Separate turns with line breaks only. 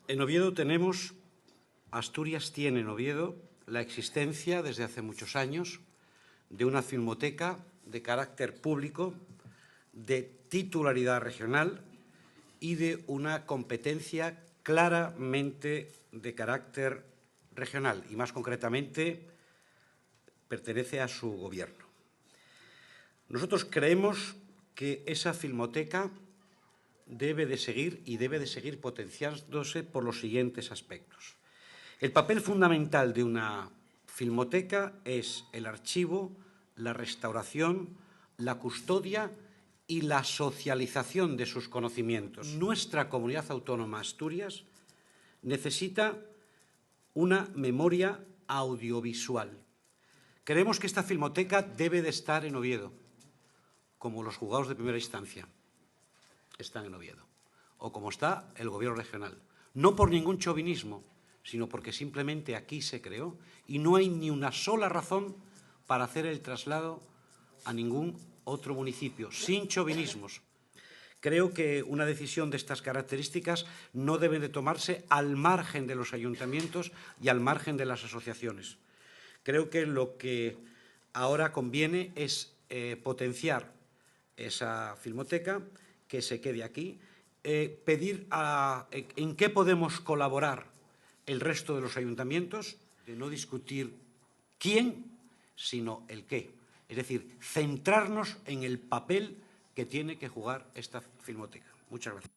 En Oviedo Asturias tiene en Oviedo la existencia desde hace muchos años de una filmoteca de carácter público, de titularidad regional y de una competencia claramente de carácter regional y, más concretamente, pertenece a su gobierno. Nosotros creemos que esa filmoteca debe de seguir potenciándose por los siguientes aspectos. El papel fundamental de una filmoteca es el archivo, la restauración, la custodia y la socialización de sus conocimientos. Nuestra comunidad autónoma, Asturias, necesita una memoria audiovisual. Creemos que esta filmoteca debe de estar en Oviedo, como los juzgados de primera instancia están en Oviedo, o como está el gobierno regional. No por ningún chauvinismo, sino porque simplemente aquí se creó y no hay ni una sola razón para hacer el traslado a ningún otro municipio, sin chauvinismos. Creo que una decisión de estas características no debe de tomarse al margen de los ayuntamientos y al margen de las asociaciones. Creo que lo que ahora conviene es potenciar esa filmoteca, que se quede aquí, pedir en qué podemos colaborar el resto de los ayuntamientos, de no discutir quién, sino el qué. Es decir, centrarnos en el papel que tiene que jugar esta filmoteca. Muchas gracias.